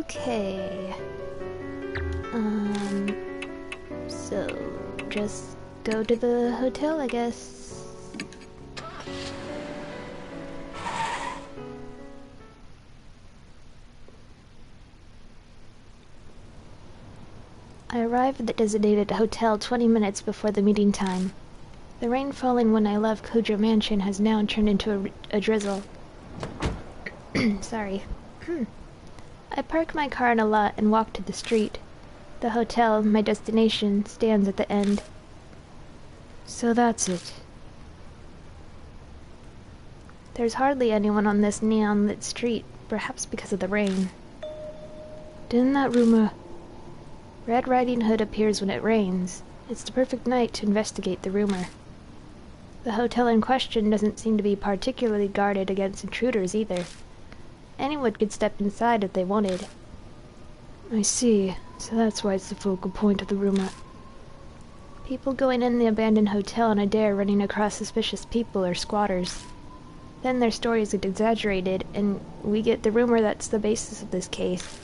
Okay. So just go to the hotel, I guess. I arrived at the designated hotel 20 minutes before the meeting time. The rain falling when I left Kojo Mansion has now turned into a drizzle. Sorry. I park my car in a lot and walk to the street. The hotel, my destination, stands at the end. So that's it. There's hardly anyone on this neon-lit street, perhaps because of the rain. Didn't that rumor... Red Riding Hood appears when it rains. It's the perfect night to investigate the rumor. The hotel in question doesn't seem to be particularly guarded against intruders either. Anyone could step inside if they wanted. I see. So that's why it's the focal point of the rumor. People going in the abandoned hotel on a dare running across suspicious people or squatters. Then their stories get exaggerated, and we get the rumor that's the basis of this case.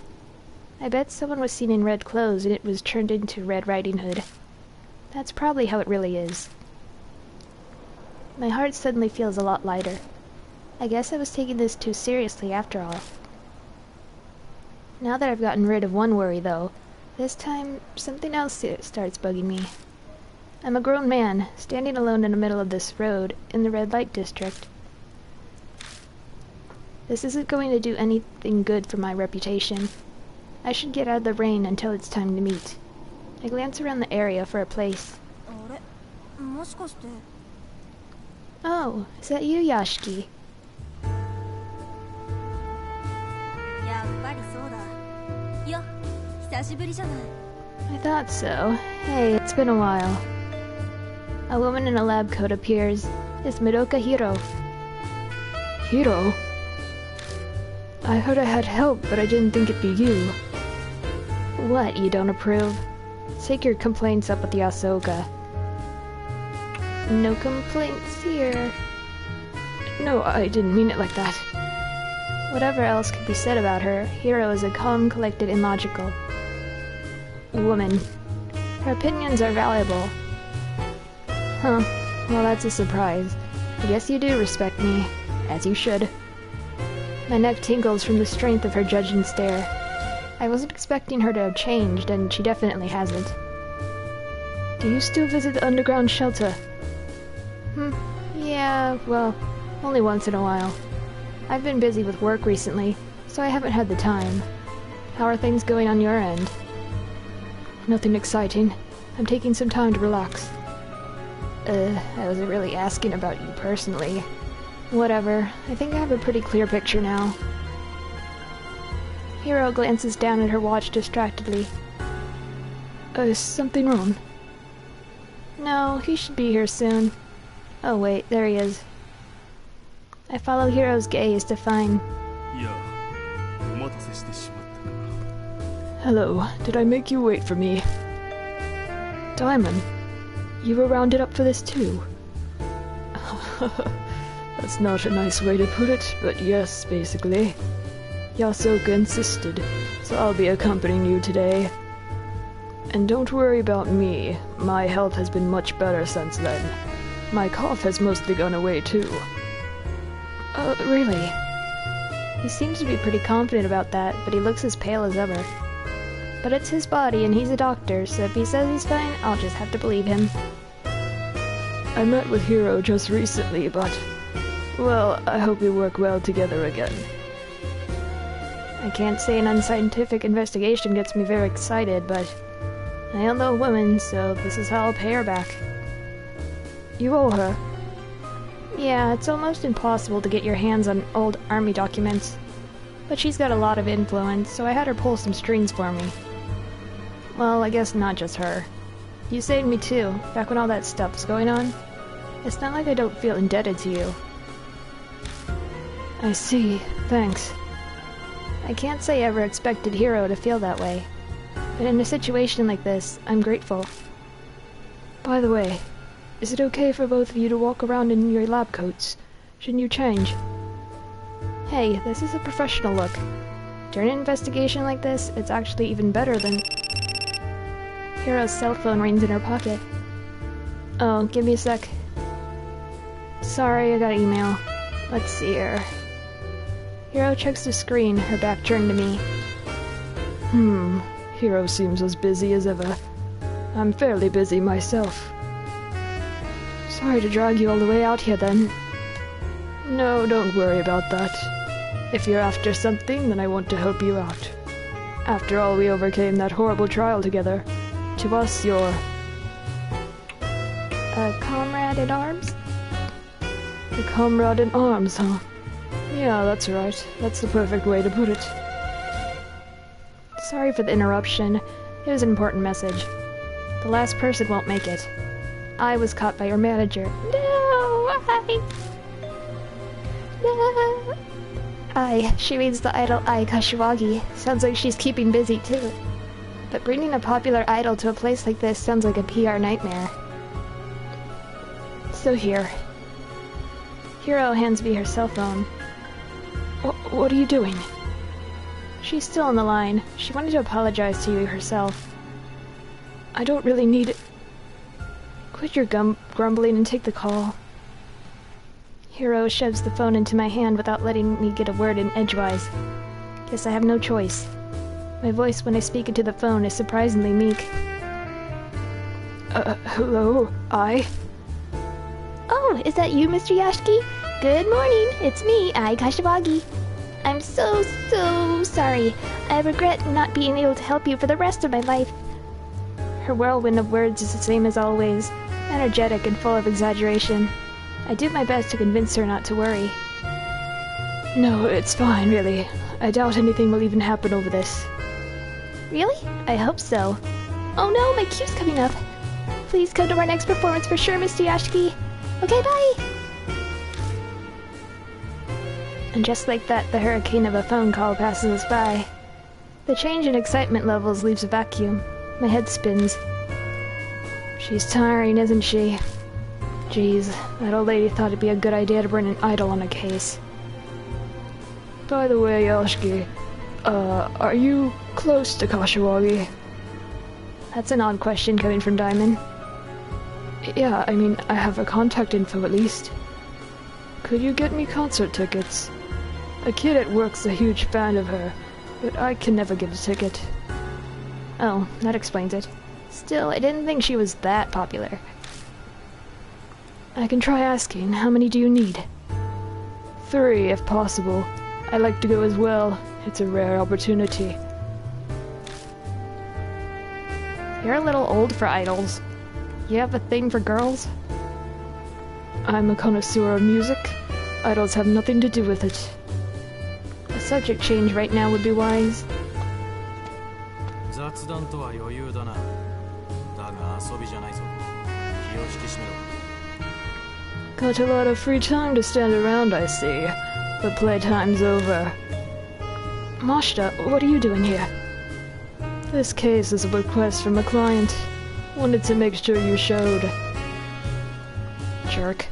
I bet someone was seen in red clothes and it was turned into Red Riding Hood. That's probably how it really is. My heart suddenly feels a lot lighter. I guess I was taking this too seriously after all. Now that I've gotten rid of one worry, though, this time something else starts bugging me. I'm a grown man, standing alone in the middle of this road, in the red light district. This isn't going to do anything good for my reputation. I should get out of the rain until it's time to meet. I glance around the area for a place. Oh, is that you, Yashiki? I thought so. Hey, it's been a while. A woman in a lab coat appears. It's Madoka Hiro. Hiro? I heard I had help, but I didn't think it'd be you. What, you don't approve? Take your complaints up with Yasuoka. No complaints here. No, I didn't mean it like that. Whatever else could be said about her, Hiro is a calm, collected, and logical woman. Her opinions are valuable. Huh, well that's a surprise. I guess you do respect me, as you should. My neck tingles from the strength of her judging stare. I wasn't expecting her to have changed, and she definitely hasn't. Do you still visit the underground shelter? Yeah, well, only once in a while. I've been busy with work recently, so I haven't had the time. How are things going on your end? Nothing exciting. I'm taking some time to relax. I wasn't really asking about you personally. Whatever, I think I have a pretty clear picture now. Hiro glances down at her watch distractedly. Is something wrong? No, he should be here soon. Oh wait, there he is. I follow Hiro's gaze to find... Hello, did I make you wait for me? Diamond, you were rounded up for this too? That's not a nice way to put it, but yes, basically. Yasuoka insisted, so I'll be accompanying you today. And don't worry about me, my health has been much better since then. My cough has mostly gone away too. Really? He seems to be pretty confident about that, but he looks as pale as ever. But it's his body and he's a doctor, so if he says he's fine, I'll just have to believe him. I met with Hiro just recently, but... well, I hope we work well together again. I can't say an unscientific investigation gets me very excited, but... I am the woman, so this is how I'll pay her back. You owe her? Yeah, it's almost impossible to get your hands on old army documents. But she's got a lot of influence, so I had her pull some strings for me. Well, I guess not just her. You saved me too, back when all that stuff was going on. It's not like I don't feel indebted to you. I see. Thanks. I can't say I ever expected Hiro to feel that way. But in a situation like this, I'm grateful. By the way, is it okay for both of you to walk around in your lab coats? Shouldn't you change? Hey, this is a professional look. During an investigation like this, it's actually even better than... Hiro's cell phone rings in her pocket. Oh, give me a sec. Sorry, I got an email. Let's see here. Hiro checks the screen, her back turned to me. Hiro seems as busy as ever. I'm fairly busy myself. Sorry to drag you all the way out here then. No, don't worry about that. If you're after something, then I want to help you out. After all, we overcame that horrible trial together. To us, you're... A comrade in arms? A comrade in arms, huh? Yeah, that's right. That's the perfect way to put it. Sorry for the interruption. It was an important message. The last person won't make it. I was caught by your manager. No, she reads the idol Ai Kashiwagi. Sounds like she's keeping busy too. But bringing a popular idol to a place like this sounds like a PR nightmare. So here. Hiro hands me her cell phone. What are you doing? She's still on the line. She wanted to apologize to you herself. I don't really need it. Quit your grumbling and take the call. Hiro shoves the phone into my hand without letting me get a word in edgewise. Guess I have no choice. My voice when I speak into the phone is surprisingly meek. Hello? Oh, is that you, Mr. Yashiki? Good morning. It's me, Ai Kashiwagi. I'm so sorry. I regret not being able to help you for the rest of my life. Her whirlwind of words is the same as always, energetic and full of exaggeration. I do my best to convince her not to worry. No, it's fine, really. I doubt anything will even happen over this. Really? I hope so. Oh no, my cue's coming up. Please come to our next performance for sure, Mr. Yashiki. Okay, bye! And just like that, the hurricane of a phone call passes us by. The change in excitement levels leaves a vacuum. My head spins. She's tiring, isn't she? Geez, that old lady thought it'd be a good idea to bring an idol on a case. By the way, Yoshiki, are you close to Kashiwagi? That's an odd question coming from Diamond. Yeah, I mean, I have her contact info at least. Could you get me concert tickets? A kid at work's a huge fan of her, but I can never get a ticket. Oh, that explains it. Still, I didn't think she was that popular. I can try asking. How many do you need? 3, if possible. I'd like to go as well. It's a rare opportunity. You're a little old for idols. You have a thing for girls? I'm a connoisseur of music. Idols have nothing to do with it. A subject change right now would be wise. Got a lot of free time to stand around, I see. But playtime's over. Mashita, what are you doing here? This case is a request from a client. Wanted to make sure you showed. Jerk.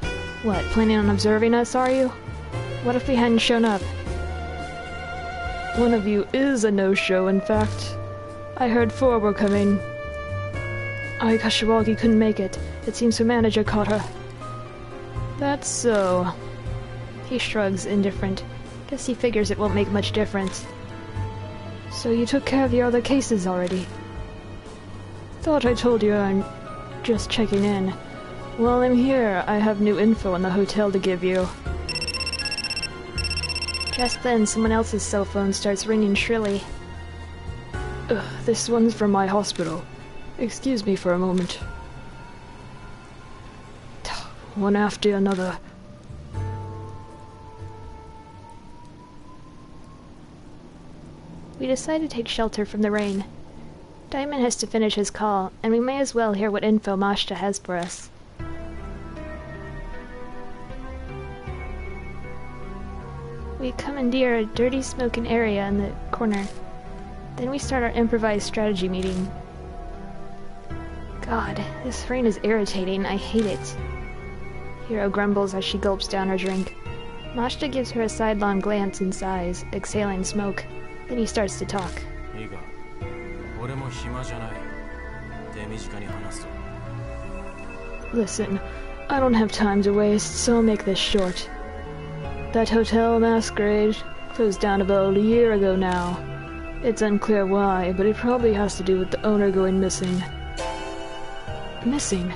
What, planning on observing us, are you? What if we hadn't shown up? One of you is a no-show, in fact. I heard 4 were coming. Ai Kashiwagi couldn't make it. It seems her manager caught her. That's so. He shrugs, indifferent. Guess he figures it won't make much difference. So you took care of your other cases already? Thought I told you I'm just checking in. While I'm here, I have new info on the hotel to give you. Just then, someone else's cell phone starts ringing shrilly. This one's from my hospital. Excuse me for a moment. One after another. We decide to take shelter from the rain. Diamond has to finish his call, and we may as well hear what info Mashita has for us. We commandeer a dirty smoking area in the corner. Then we start our improvised strategy meeting. God, this rain is irritating. I hate it. Hiro grumbles as she gulps down her drink. Mashita gives her a sidelong glance and sighs, exhaling smoke. Then he starts to talk. Listen, I don't have time to waste, so I'll make this short. That hotel Masquerade closed down about a year ago now. It's unclear why, but it probably has to do with the owner going missing. Missing?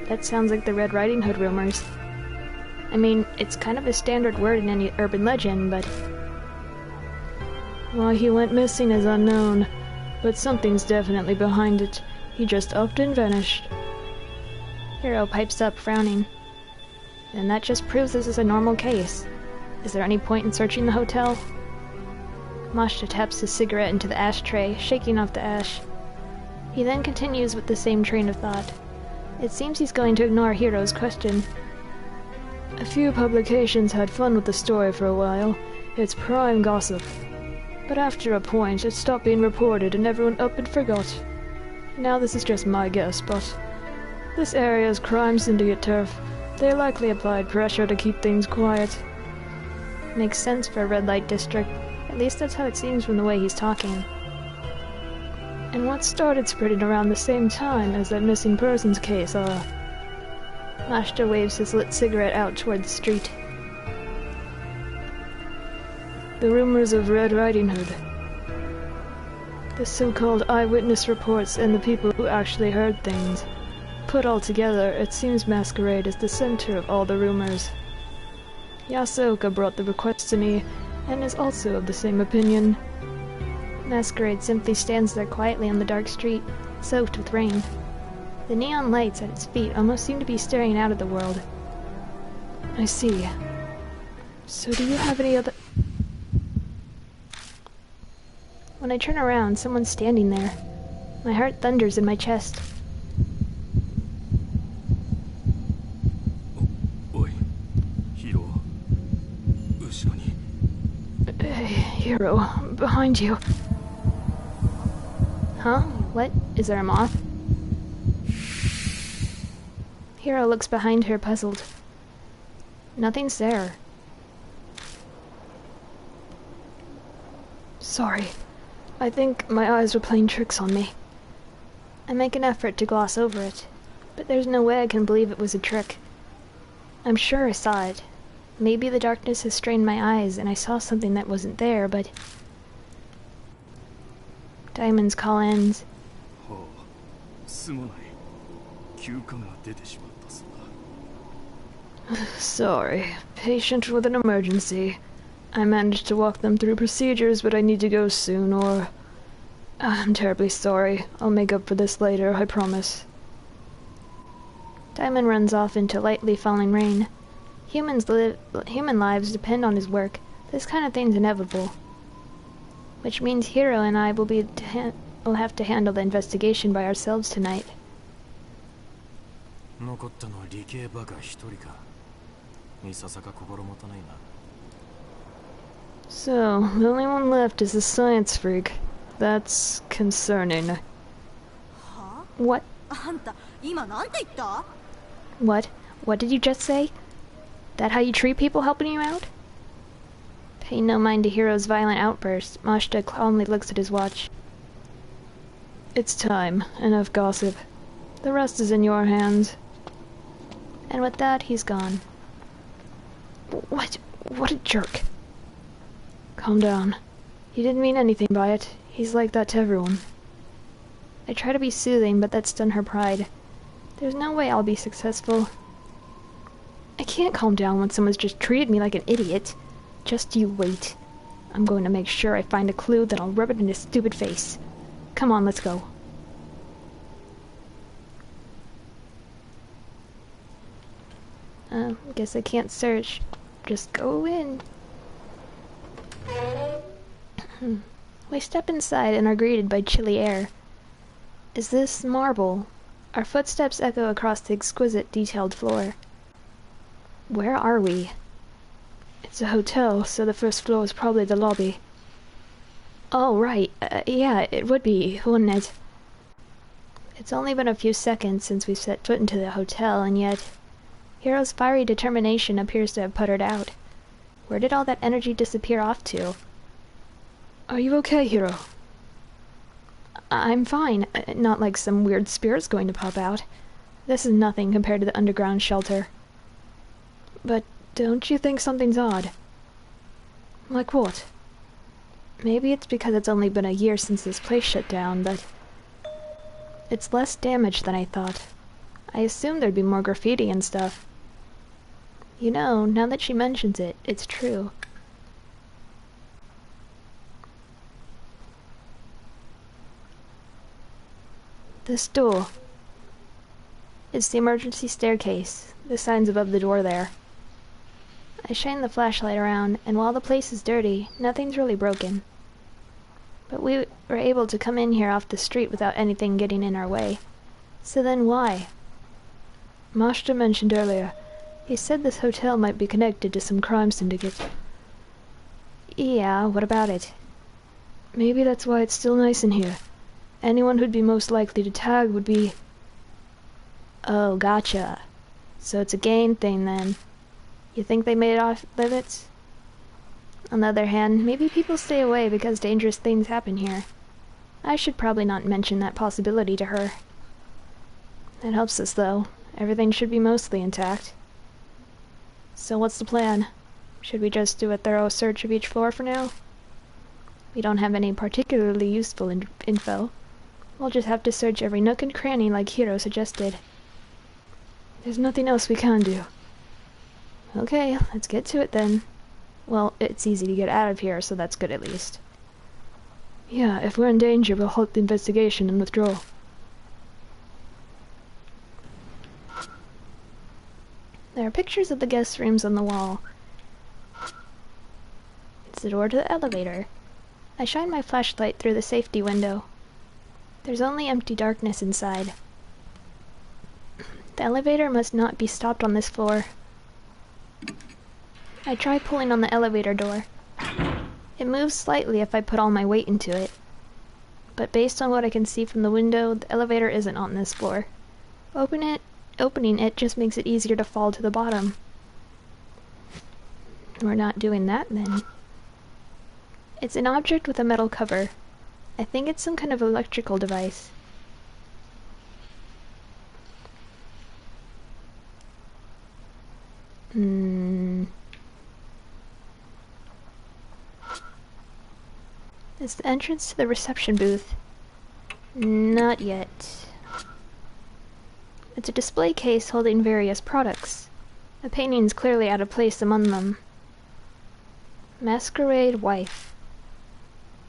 That sounds like the Red Riding Hood rumors. I mean, it's kind of a standard word in any urban legend, but... Why he went missing is unknown, but something's definitely behind it. He just upped and vanished. Hiro pipes up, frowning. And that just proves this is a normal case. Is there any point in searching the hotel? Mashta taps his cigarette into the ashtray, shaking off the ash. He then continues with the same train of thought. It seems he's going to ignore Hiro's question. A few publications had fun with the story for a while. It's prime gossip. But after a point, it stopped being reported and everyone up and forgot. Now this is just my guess, but... this area's crime syndicate turf. They likely applied pressure to keep things quiet. Makes sense for a red light district. At least that's how it seems from the way he's talking. And what started spreading around the same time as that missing persons case, Mashta waves his lit cigarette out toward the street. The rumors of Red Riding Hood. The so-called eyewitness reports and the people who actually heard things. Put all together, it seems Masquerade is the center of all the rumors. Yasuoka brought the request to me, and is also of the same opinion. Masquerade simply stands there quietly on the dark street, soaked with rain. The neon lights at its feet almost seem to be staring out at the world. I see. So do you have any other... When I turn around, someone's standing there. My heart thunders in my chest. Hiro, behind you. Huh? What? Is there a moth? Hiro looks behind her, puzzled. Nothing's there. Sorry. I think my eyes were playing tricks on me. I make an effort to gloss over it, but there's no way I can believe it was a trick. I'm sure I saw it. Maybe the darkness has strained my eyes and I saw something that wasn't there, but... Diamond's call ends. Sorry. Patient with an emergency. I managed to walk them through procedures, but I need to go soon, or... I'm terribly sorry. I'll make up for this later, I promise. Diamond runs off into lightly falling rain. Human lives depend on his work. This kind of thing's inevitable. Which means Hiro and I will have to handle the investigation by ourselves tonight. So, the only one left is the science freak. That's concerning. What? What? What did you just say? That how you treat people helping you out? Paying no mind to Hiro's violent outburst, Mashta calmly looks at his watch. It's time. Enough gossip. The rest is in your hands. And with that, he's gone. What? What a jerk. Calm down. He didn't mean anything by it. He's like that to everyone. I try to be soothing, but that's done her pride. There's no way I'll be successful. I can't calm down when someone's just treated me like an idiot. Just you wait. I'm going to make sure I find a clue, then I'll rub it in his stupid face. Come on, let's go. Guess I can't search. Just go in. We step inside and are greeted by chilly air. Is this marble? Our footsteps echo across the exquisite, detailed floor. Where are we? It's a hotel, so the first floor is probably the lobby. Oh, right. Yeah, it would be, wouldn't it? It's only been a few seconds since we've set foot into the hotel, and yet... Hiro's fiery determination appears to have puttered out. Where did all that energy disappear off to? Are you okay, Hiro? I'm fine. Not like some weird spirit's going to pop out. This is nothing compared to the underground shelter. But don't you think something's odd? Like what? Maybe it's because it's only been a year since this place shut down, but it's less damaged than I thought. I assumed there'd be more graffiti and stuff. You know, now that she mentions it, it's true. This door. It's the emergency staircase. The sign's above the door there. I shine the flashlight around, and while the place is dirty, nothing's really broken. But we were able to come in here off the street without anything getting in our way. So then why? Mashta mentioned earlier. He said this hotel might be connected to some crime syndicate. Yeah, what about it? Maybe that's why it's still nice in here. Anyone who'd be most likely to tag would be... Oh, gotcha. So it's a gang thing then. You think they made it off limits? On the other hand, maybe people stay away because dangerous things happen here. I should probably not mention that possibility to her. It helps us, though. Everything should be mostly intact. So what's the plan? Should we just do a thorough search of each floor for now? We don't have any particularly useful info. We'll just have to search every nook and cranny like Hiro suggested. There's nothing else we can do. Okay, let's get to it then. Well, it's easy to get out of here, so that's good at least. Yeah, if we're in danger, we'll halt the investigation and withdraw. There are pictures of the guest rooms on the wall. It's the door to the elevator. I shine my flashlight through the safety window. There's only empty darkness inside. The elevator must not be stopped on this floor. I try pulling on the elevator door. It moves slightly if I put all my weight into it. But based on what I can see from the window, the elevator isn't on this floor. Opening it just makes it easier to fall to the bottom. We're not doing that then. It's an object with a metal cover. I think it's some kind of electrical device. It's the entrance to the reception booth. Not yet. It's a display case holding various products. A painting's clearly out of place among them. Masquerade Wife.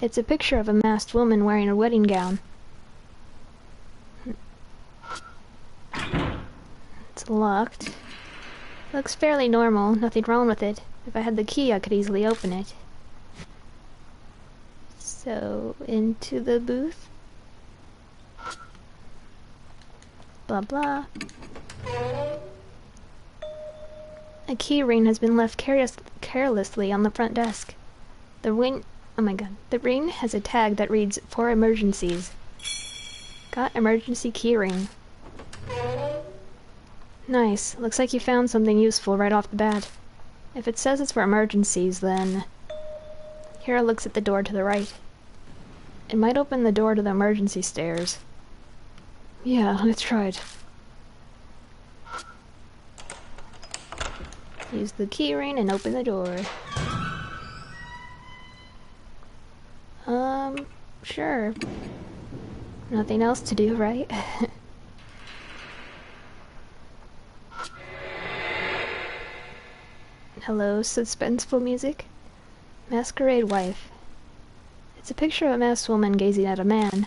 It's a picture of a masked woman wearing a wedding gown. It's locked. Looks fairly normal, nothing wrong with it. If I had the key, I could easily open it. So, into the booth. Blah blah. A key ring has been left carelessly on the front desk. The ring has a tag that reads, "For emergencies." Got emergency key ring. Nice. Looks like you found something useful right off the bat. If it says it's for emergencies, then... Hiro looks at the door to the right. It might open the door to the emergency stairs. Yeah, let's try it. Use the key ring and open the door. Sure. Nothing else to do, right? Hello, suspenseful music? Masquerade Wife. It's a picture of a masked woman gazing at a man.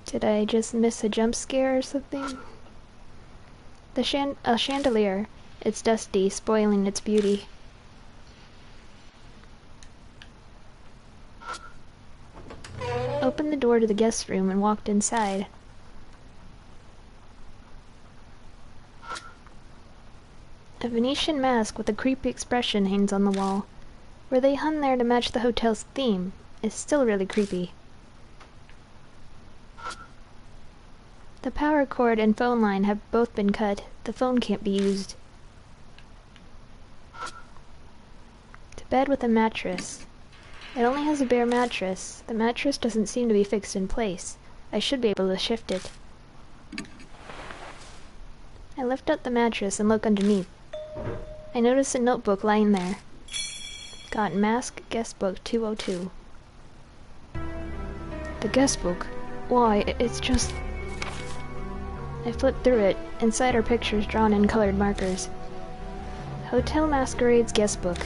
Did I just miss a jump scare or something? A chandelier. It's dusty, spoiling its beauty. Opened the door to the guest room and walked inside. A Venetian mask with a creepy expression hangs on the wall. Were they hung there to match the hotel's theme? It's still really creepy. The power cord and phone line have both been cut. The phone can't be used. Bed with a mattress. It only has a bare mattress. The mattress doesn't seem to be fixed in place. I should be able to shift it. I lift up the mattress and look underneath. I notice a notebook lying there. Got Mask Guestbook 202. The guestbook? Why, it's just... I flip through it. Inside are pictures drawn in colored markers. Hotel Masquerade's Guestbook.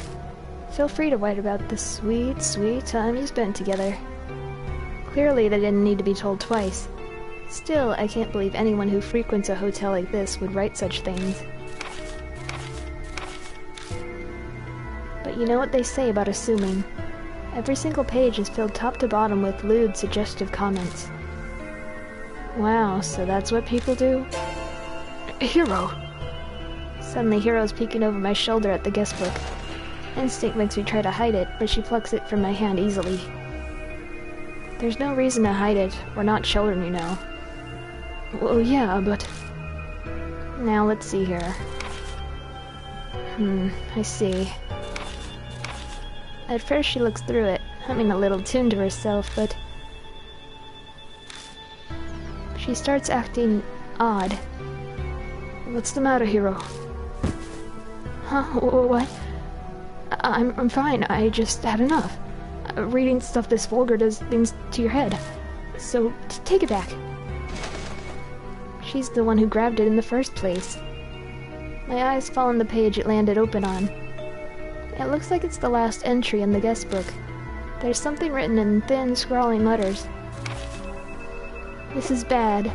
Feel free to write about the sweet, sweet time you spent together. Clearly they didn't need to be told twice. Still, I can't believe anyone who frequents a hotel like this would write such things. But you know what they say about assuming. Every single page is filled top to bottom with lewd, suggestive comments. Wow, so that's what people do? Hero! Suddenly Hero's peeking over my shoulder at the guestbook. Instinct makes me try to hide it, but she plucks it from my hand easily. There's no reason to hide it. We're not children, you know. Well, yeah, but... Now let's see here. I see. At first she looks through it, humming a little tune to herself, but... she starts acting odd. What's the matter, Hero? Huh? What? I'm fine. I just had enough. Reading stuff this vulgar does things to your head. So, take it back. She's the one who grabbed it in the first place. My eyes fall on the page it landed open on. It looks like it's the last entry in the guest book. There's something written in thin, scrawling letters. This is bad.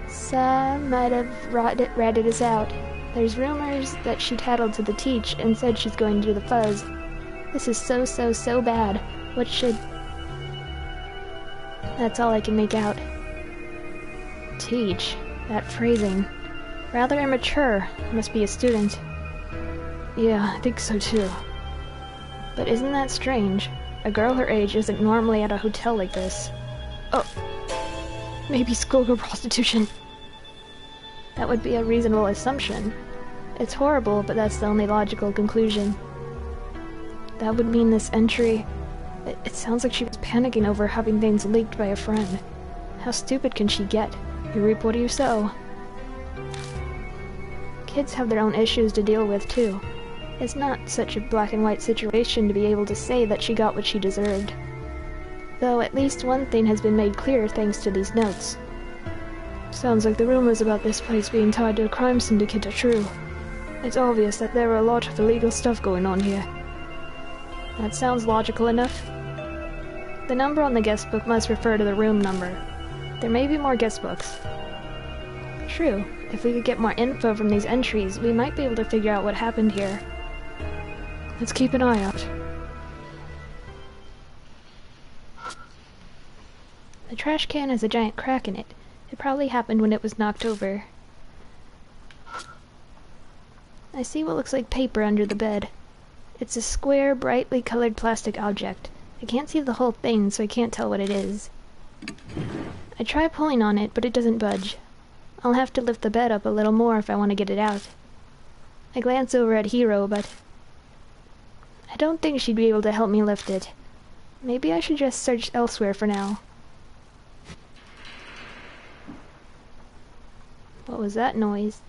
Some might have ratted us out. There's rumors that she tattled to the teach and said she's going to do the fuzz. This is so bad. What should... That's all I can make out. Teach. That phrasing. Rather immature. Must be a student. Yeah, I think so too. But isn't that strange? A girl her age isn't normally at a hotel like this. Oh. Maybe schoolgirl prostitution. That would be a reasonable assumption. It's horrible, but that's the only logical conclusion. That would mean this entry... It sounds like she was panicking over having things leaked by a friend. How stupid can she get? You reap what you sow. Kids have their own issues to deal with, too. It's not such a black and white situation to be able to say that she got what she deserved. Though at least one thing has been made clear thanks to these notes. Sounds like the rumors about this place being tied to a crime syndicate are true. It's obvious that there are a lot of illegal stuff going on here. That sounds logical enough. The number on the guest book must refer to the room number. There may be more guest books. True. If we could get more info from these entries, we might be able to figure out what happened here. Let's keep an eye out. The trash can has a giant crack in it. It probably happened when it was knocked over. I see what looks like paper under the bed. It's a square, brightly colored plastic object. I can't see the whole thing, so I can't tell what it is. I try pulling on it, but it doesn't budge. I'll have to lift the bed up a little more if I want to get it out. I glance over at Hero, but... I don't think she'd be able to help me lift it. Maybe I should just search elsewhere for now. What was that noise?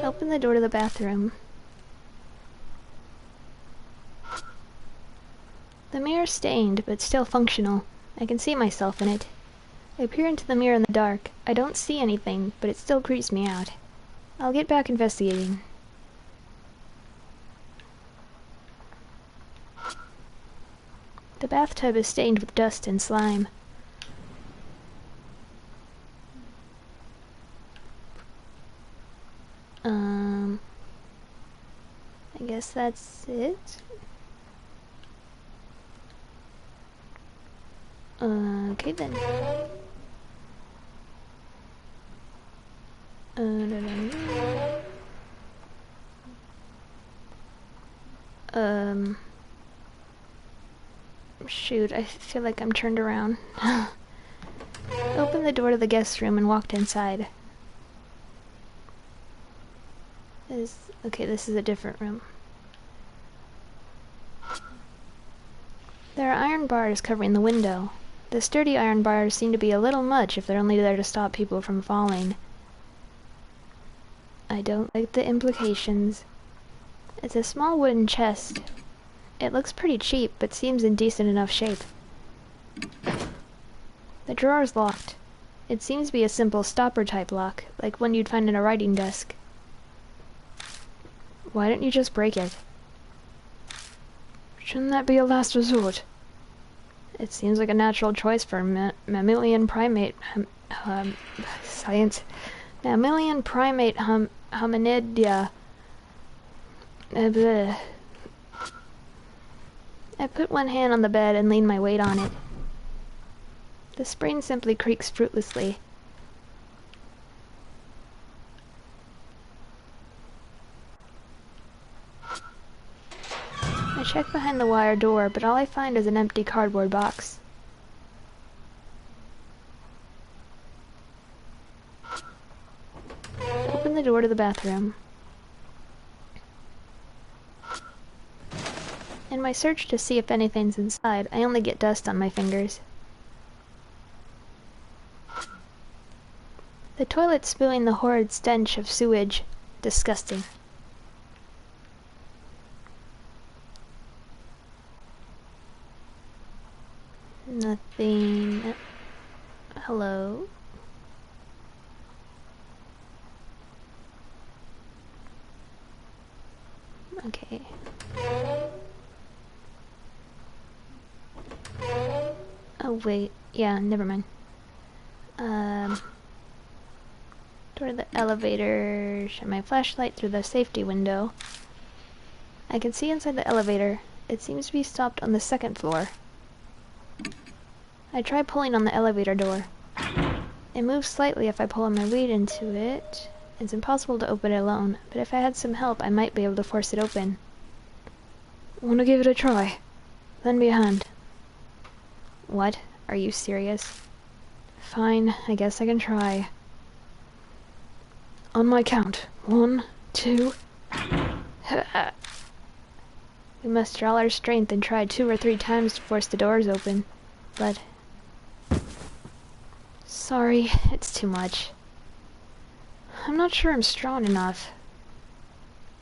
Open the door to the bathroom. The mirror's stained, but still functional. I can see myself in it. I peer into the mirror in the dark. I don't see anything, but it still creeps me out. I'll get back investigating. The bathtub is stained with dust and slime. I guess that's it? Okay then. Shoot, I feel like I'm turned around. Open opened the door to the guest room and walked inside. Okay, this is a different room. There are iron bars covering the window. The sturdy iron bars seem to be a little much if they're only there to stop people from falling. I don't like the implications. It's a small wooden chest. It looks pretty cheap, but seems in decent enough shape. The drawer is locked. It seems to be a simple stopper-type lock, like one you'd find in a writing desk. Why don't you just break it? Shouldn't that be a last resort? It seems like a natural choice for mammalian primate science. Mammalian primate hominidia. I put one hand on the bed and lean my weight on it. The spring simply creaks fruitlessly. I check behind the wire door, but all I find is an empty cardboard box. Open the door to the bathroom. In my search to see if anything's inside, I only get dust on my fingers. The toilet's spewing the horrid stench of sewage. Disgusting. Nothing. Hello? Okay. Oh wait, yeah, never mind. Door to the elevator, shine my flashlight through the safety window. I can see inside the elevator. It seems to be stopped on the second floor. I try pulling on the elevator door. It moves slightly if I pull on my weight into it. It's impossible to open it alone, but if I had some help, I might be able to force it open. Wanna give it a try? Lend me a hand. What? Are you serious? Fine, I guess I can try. On my count. 1, 2... We muster all our strength and try 2 or 3 times to force the doors open, but... Sorry, it's too much. I'm not sure I'm strong enough.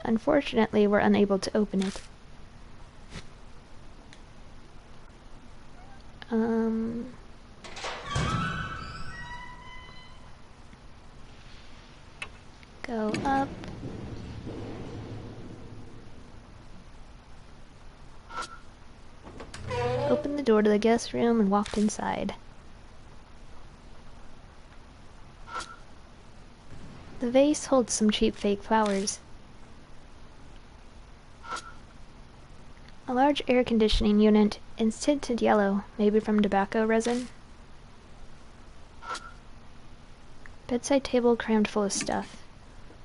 Unfortunately, we're unable to open it. Go up. Opened the door to the guest room and walked inside. The vase holds some cheap fake flowers. A large air conditioning unit is tinted yellow, maybe from tobacco resin. Bedside table crammed full of stuff.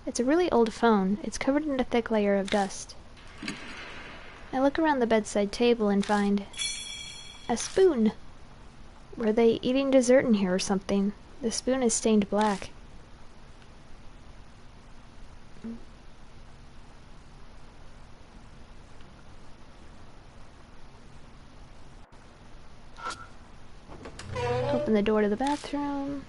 It's a really old phone. It's covered in a thick layer of dust. I look around the bedside table and find a spoon. Were they eating dessert in here or something? The spoon is stained black. Open the door to the bathroom.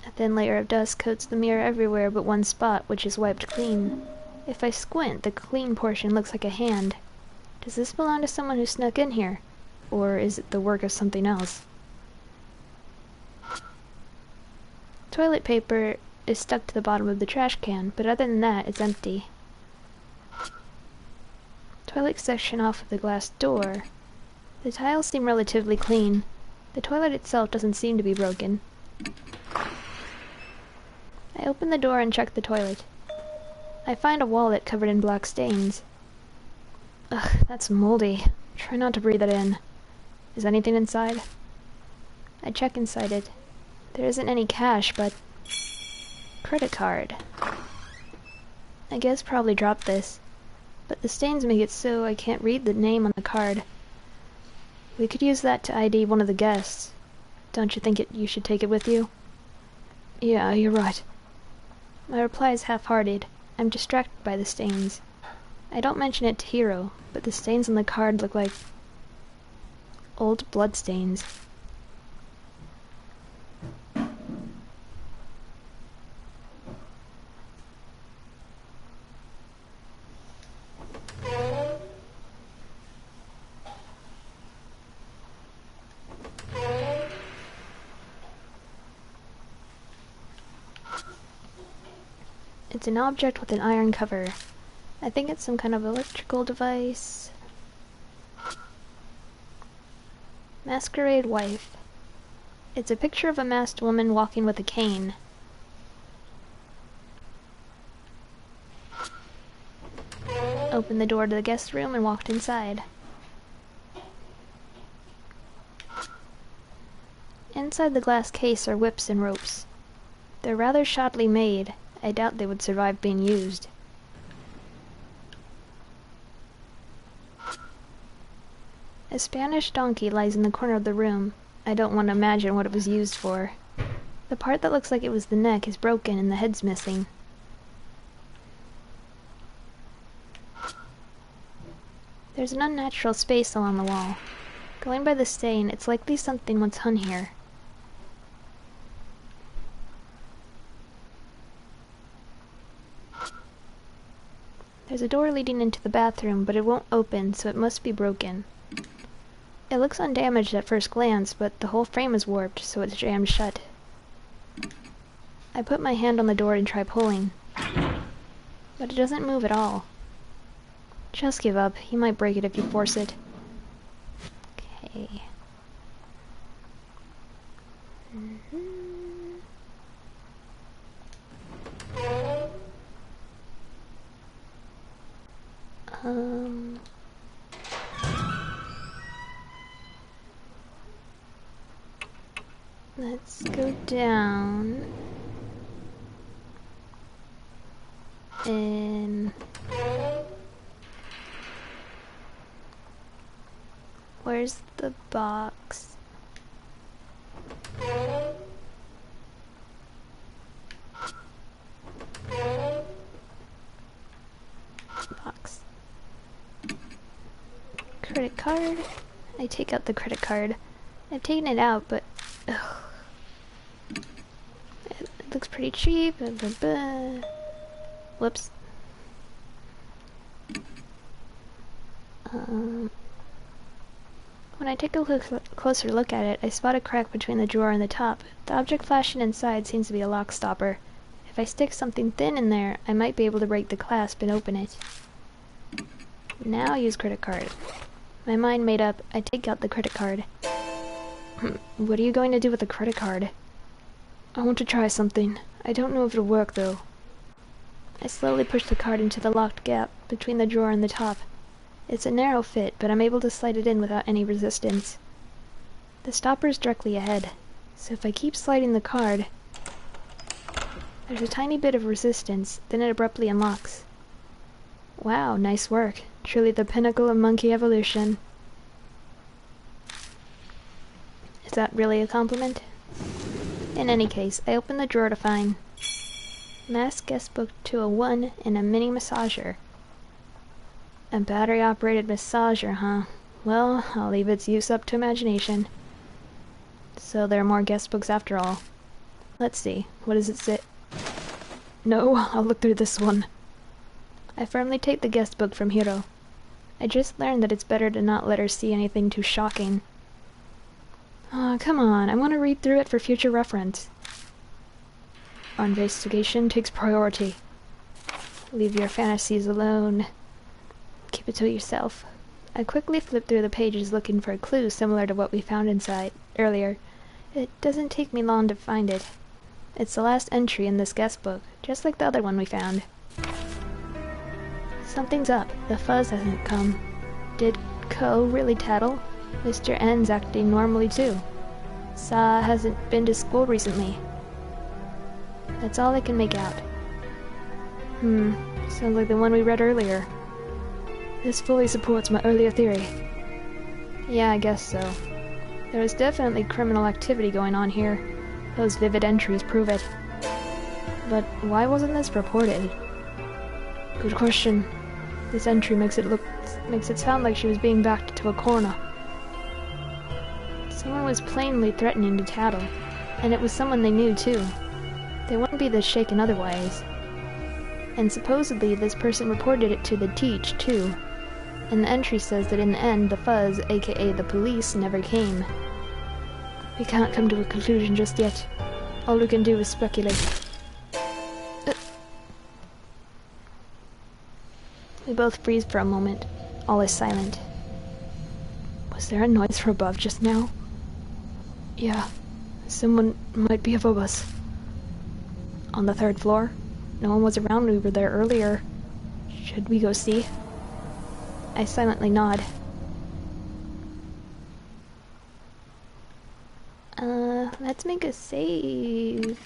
A thin layer of dust coats the mirror everywhere but one spot, which is wiped clean. If I squint, the clean portion looks like a hand. Does this belong to someone who snuck in here? Or is it the work of something else? Toilet paper is stuck to the bottom of the trash can, but other than that, it's empty. Toilet section off of the glass door. The tiles seem relatively clean. The toilet itself doesn't seem to be broken. I open the door and check the toilet. I find a wallet covered in black stains. Ugh, that's moldy. Try not to breathe it in. Is anything inside? I check inside it. There isn't any cash, but... credit card. I guess probably dropped this. But the stains make it so I can't read the name on the card. We could use that to ID one of the guests. Don't you think you should take it with you? Yeah, you're right. My reply is half-hearted. I'm distracted by the stains. I don't mention it to Hiro, but the stains on the card look like old blood stains. It's an object with an iron cover. I think it's some kind of electrical device. Masquerade wife. It's a picture of a masked woman walking with a cane. Opened the door to the guest room and walked inside. Inside the glass case are whips and ropes. They're rather shoddily made. I doubt they would survive being used. A Spanish donkey lies in the corner of the room. I don't want to imagine what it was used for. The part that looks like it was the neck is broken and the head's missing. There's an unnatural space along the wall. Going by the stain, it's likely something once hung here. There's a door leading into the bathroom, but it won't open, so it must be broken. It looks undamaged at first glance, but the whole frame is warped, so it's jammed shut. I put my hand on the door and try pulling, but it doesn't move at all. Just give up. You might break it if you force it. Okay. Let's go down and where's the box? Box. Credit card. I take out the credit card. I've taken it out, but ugh. It looks pretty cheap. Whoops. When I take a closer look at it, I spot a crack between the drawer and the top. The object flashing inside seems to be a lock stopper. If I stick something thin in there, I might be able to break the clasp and open it. Now use credit card. My mind made up, I take out the credit card. What are you going to do with the credit card? I want to try something. I don't know if it'll work, though. I slowly push the card into the locked gap between the drawer and the top. It's a narrow fit, but I'm able to slide it in without any resistance. The stopper's directly ahead, so if I keep sliding the card, there's a tiny bit of resistance, then it abruptly unlocks. Wow, nice work. Truly the pinnacle of monkey evolution. Is that really a compliment? In any case, I open the drawer to find Mass Guest Book 201 and a mini massager. A battery-operated massager, huh? Well, I'll leave its use up to imagination. So there are more guest books after all. Let's see, what does it say? No, I'll look through this one. I firmly take the guest book from Hiro. I just learned that it's better to not let her see anything too shocking. Aw, come on, I want to read through it for future reference. Our investigation takes priority. Leave your fantasies alone. Keep it to yourself. I quickly flip through the pages looking for a clue similar to what we found inside earlier. It doesn't take me long to find it. It's the last entry in this guest book, just like the other one we found. Something's up. The fuzz hasn't come. Did Ko really tattle? Mr. N's acting normally too. Sa hasn't been to school recently. That's all I can make out. Sounds like the one we read earlier. This fully supports my earlier theory. Yeah, I guess so. There was definitely criminal activity going on here. Those vivid entries prove it. But why wasn't this reported? Good question. This entry makes it sound like she was being backed to a corner. Someone was plainly threatening to tattle, and it was someone they knew too. They wouldn't be this shaken otherwise. And supposedly this person reported it to the teach too. And the entry says that in the end the fuzz, aka the police, never came. We can't come to a conclusion just yet. All we can do is speculate. We both freeze for a moment. All is silent. Was there a noise from above just now? Yeah, someone might be above us. On the 3rd floor? No one was around when we were there earlier. Should we go see? I silently nod. Let's make a save.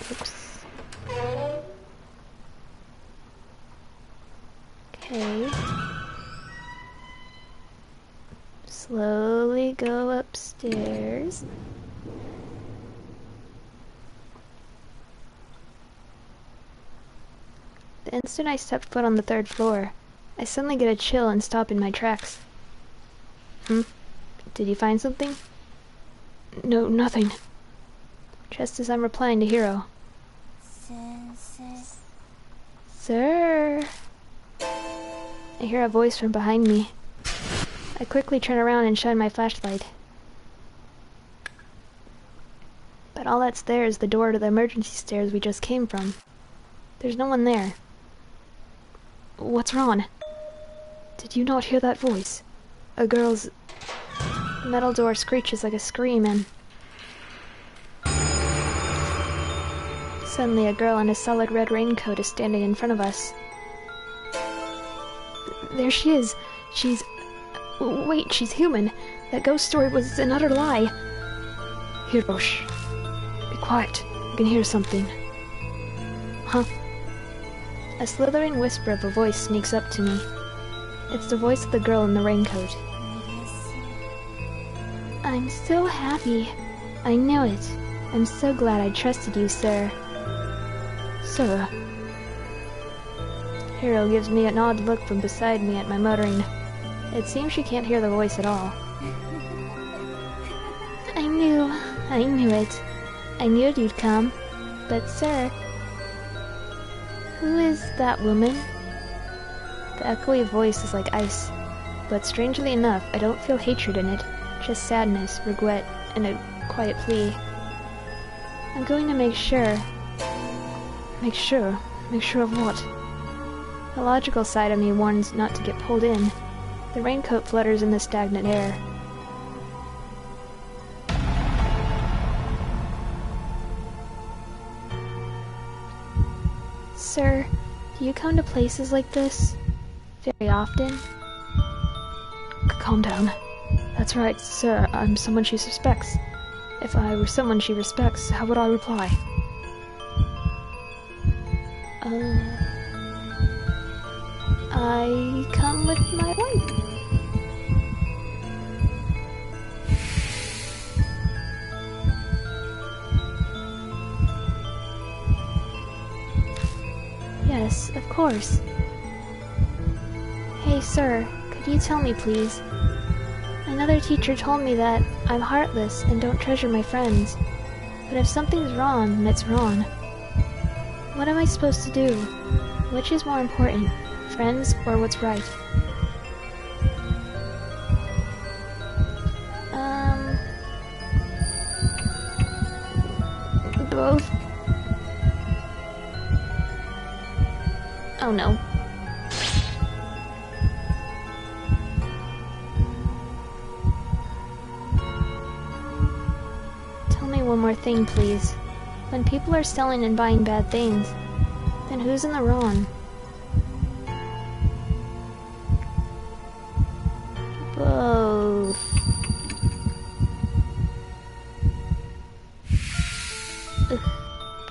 Oops. Okay. Slowly go upstairs. The instant I step foot on the 3rd floor, I suddenly get a chill and stop in my tracks. Did you find something? No, nothing. Just as I'm replying to Hiro. Sir? I hear a voice from behind me. I quickly turn around and shine my flashlight. But all that's there is the door to the emergency stairs we just came from. There's no one there. What's wrong? Did you not hear that voice? A girl's... The metal door screeches like a scream and... Suddenly a girl in a solid red raincoat is standing in front of us. There she is. She's... Wait, she's human. That ghost story was an utter lie. Hirosh. Be quiet. I can hear something. Huh? A slithering whisper of a voice sneaks up to me. It's the voice of the girl in the raincoat. I'm so happy. I knew it. I'm so glad I trusted you, sir. Sir? Hiro gives me an odd look from beside me at my muttering. It seems she can't hear the voice at all. I knew it. I knew you'd come. But sir... Who is that woman? The echoey voice is like ice, but strangely enough, I don't feel hatred in it, just sadness, regret, and a quiet plea. I'm going to make sure. Make sure? Make sure of what? The logical side of me warns not to get pulled in. The raincoat flutters in the stagnant air. Sir, do you come to places like this very often? Calm down. That's right, sir. I'm someone she suspects. If I were someone she respects, how would I reply? I come with my wife. Yes, of course. Hey, sir, could you tell me, please? Another teacher told me that I'm heartless and don't treasure my friends. But if something's wrong, then it's wrong. What am I supposed to do? Which is more important, friends or what's right? Both. Oh no. Tell me one more thing, please. When people are selling and buying bad things, then who's in the wrong? Both. Ugh.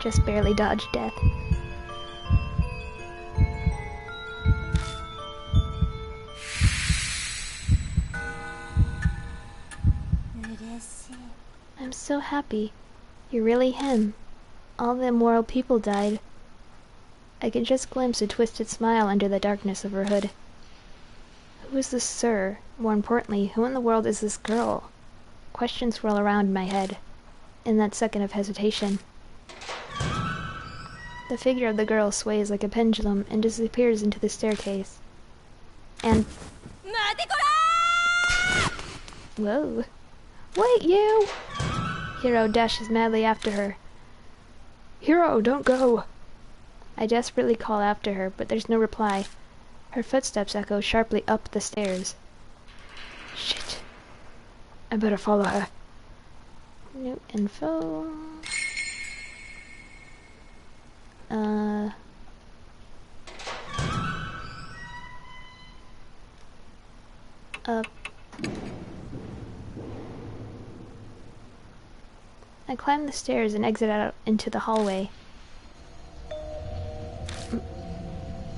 Just barely dodged death. I'm so happy. You're really him. All the immoral people died. I could just glimpse a twisted smile under the darkness of her hood. Who is this sir? More importantly, who in the world is this girl? Questions swirl around in my head. In that second of hesitation, the figure of the girl sways like a pendulum and disappears into the staircase. And... Whoa. Wait, you! Hiro dashes madly after her. Hiro, don't go! I desperately call after her, but there's no reply. Her footsteps echo sharply up the stairs. Shit. I better follow her. New info... Up. I climb the stairs and exit out into the hallway.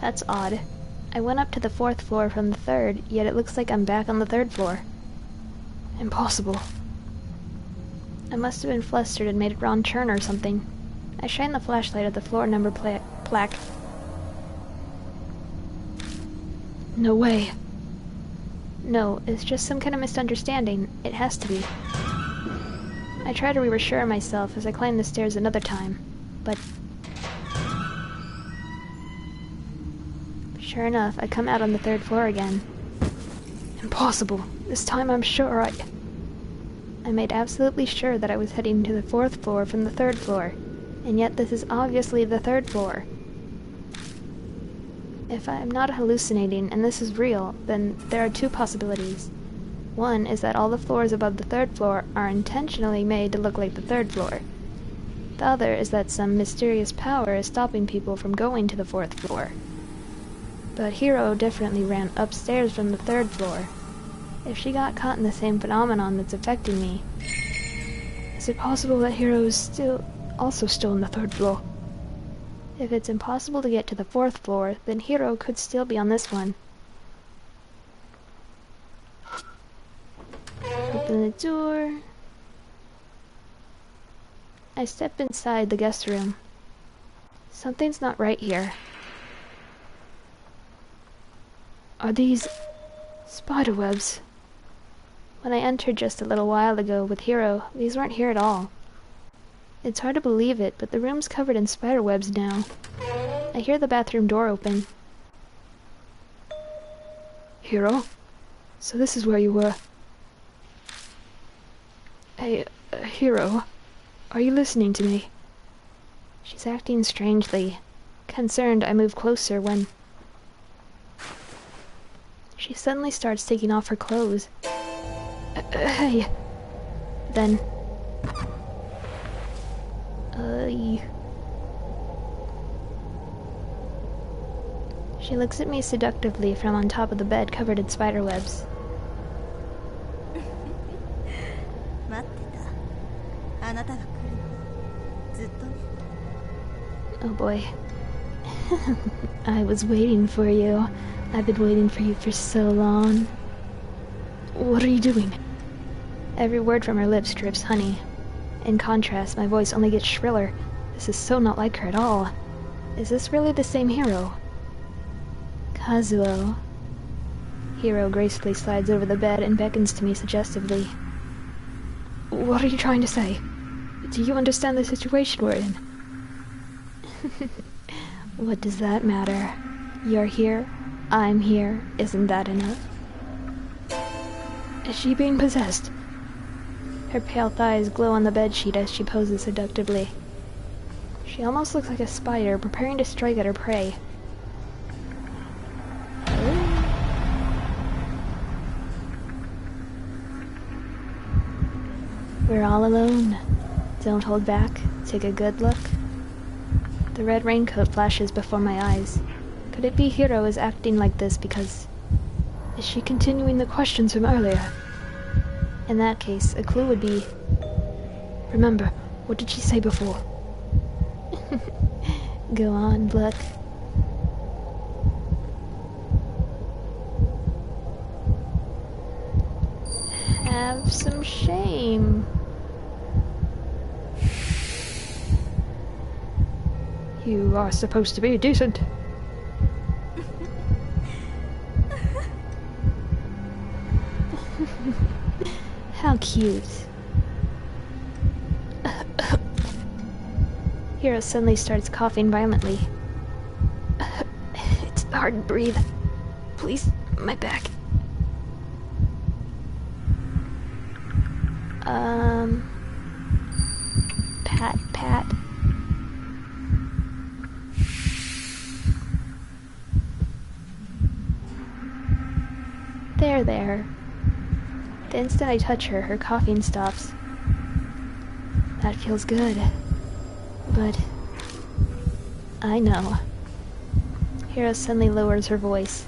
That's odd. I went up to the 4th floor from the 3rd, yet it looks like I'm back on the 3rd floor. Impossible. I must have been flustered and made a wrong turn or something. I shine the flashlight at the floor number plaque. No way. No, it's just some kind of misunderstanding. It has to be. I try to reassure myself as I climb the stairs another time, but... Sure enough, I come out on the 3rd floor again. Impossible. This time I'm sure I made absolutely sure that I was heading to the 4th floor from the 3rd floor, and yet this is obviously the 3rd floor. If I'm not hallucinating and this is real, then there are two possibilities. One is that all the floors above the 3rd floor are intentionally made to look like the 3rd floor. The other is that some mysterious power is stopping people from going to the 4th floor. But Hiro definitely ran upstairs from the 3rd floor. If she got caught in the same phenomenon that's affecting me... Is it possible that Hiro is also still on the 3rd floor? If it's impossible to get to the 4th floor, then Hiro could still be on this one. Open the door. I step inside the guest room. Something's not right here. Are these spiderwebs? When I entered just a little while ago with Hiro, these weren't here at all. It's hard to believe it, but the room's covered in spiderwebs now. I hear the bathroom door open. Hiro? So this is where you were. Hey, Hiro, are you listening to me? She's acting strangely. Concerned, I move closer when... She suddenly starts taking off her clothes. Hey! Then... She looks at me seductively from on top of the bed covered in spiderwebs. Oh boy. I was waiting for you. I've been waiting for you for so long. What are you doing? Every word from her lips drips honey. In contrast, my voice only gets shriller. This is so not like her at all. Is this really the same Hiro? Kazuo. Hiro gracefully slides over the bed and beckons to me suggestively. What are you trying to say? Do you understand the situation we're in? What does that matter? You're here, I'm here, isn't that enough? Is she being possessed? Her pale thighs glow on the bedsheet as she poses seductively. She almost looks like a spider preparing to strike at her prey. We're all alone. Don't hold back. Take a good look. The red raincoat flashes before my eyes. Could it be Hiro is acting like this because... Is she continuing the questions from earlier? In that case, a clue would be... Remember, what did she say before? Go on, Blood. Have some shame. You are supposed to be decent. How cute. Hiro suddenly starts coughing violently. It's hard to breathe. Please, my back. Pat, pat. There. The instant I touch her, her coughing stops. That feels good. But I know. Hiro suddenly lowers her voice.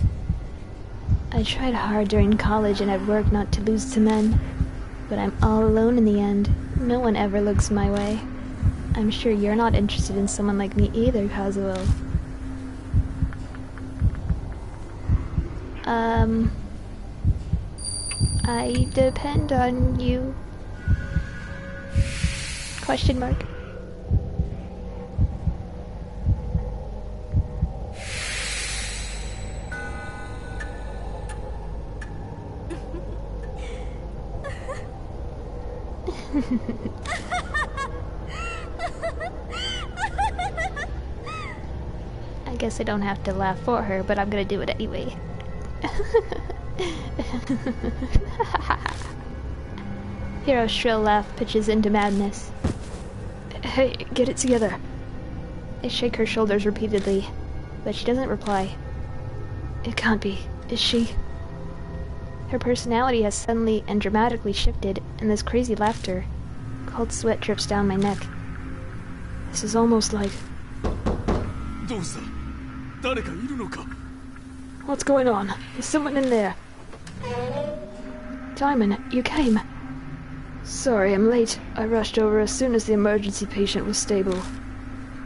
I tried hard during college and at work not to lose to men, but I'm all alone in the end. No one ever looks my way. I'm sure you're not interested in someone like me either, Kazuo. I depend on you. Question mark. I guess I don't have to laugh for her, but I'm gonna do it anyway. Hiro's shrill laugh pitches into madness. Hey, get it together. I shake her shoulders repeatedly, but she doesn't reply. It can't be. Is she? Her personality has suddenly and dramatically shifted in this crazy laughter. Cold sweat drips down my neck. This is almost like... What's going on? Is someone in there? Diamond, you came. Sorry, I'm late. I rushed over as soon as the emergency patient was stable.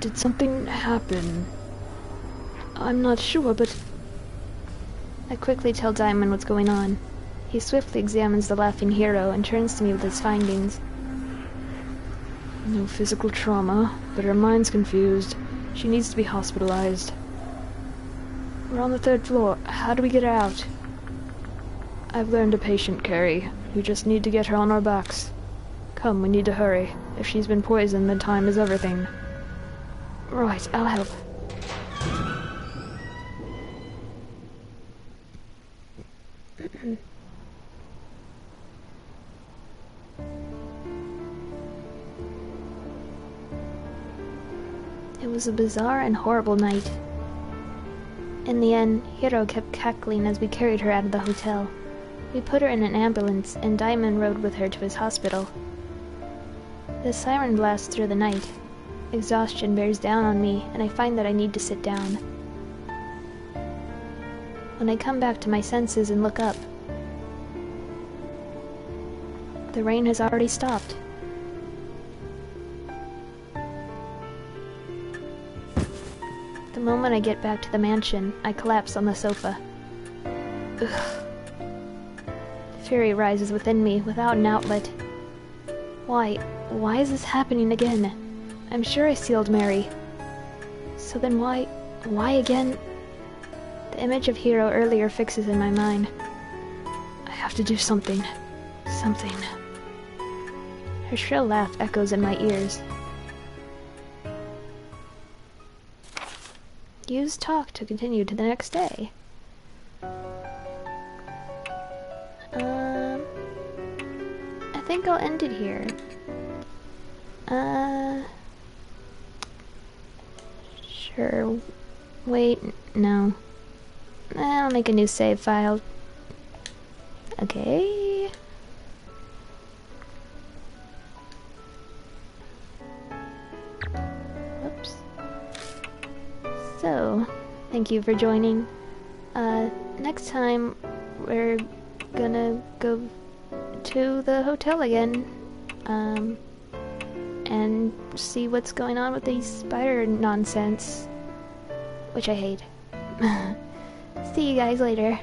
Did something happen? I'm not sure, but... I quickly tell Diamond what's going on. He swiftly examines the laughing Hiro and turns to me with his findings. No physical trauma, but her mind's confused. She needs to be hospitalized. We're on the 3rd floor. How do we get her out? I've learned a patient carry. We just need to get her on our backs. Come, we need to hurry. If she's been poisoned, then time is everything. Right, I'll help. It was a bizarre and horrible night. In the end, Hiro kept cackling as we carried her out of the hotel. We put her in an ambulance, and Diamond rode with her to his hospital. The siren blasts through the night. Exhaustion bears down on me, and I find that I need to sit down. When I come back to my senses and look up, the rain has already stopped. The moment I get back to the mansion, I collapse on the sofa. Ugh. Fury rises within me without an outlet. Why is this happening again? I'm sure I sealed Mary. So then why again? The image of Hiro earlier fixes in my mind. I have to do something. Something. Her shrill laugh echoes in my ears. Use talk to continue to the next day. I think I'll end it here. Sure. Wait, no. I'll make a new save file. Okay. Whoops. So, thank you for joining. Next time we're gonna go to the hotel again. and see what's going on with these spider nonsense. Which I hate. See you guys later.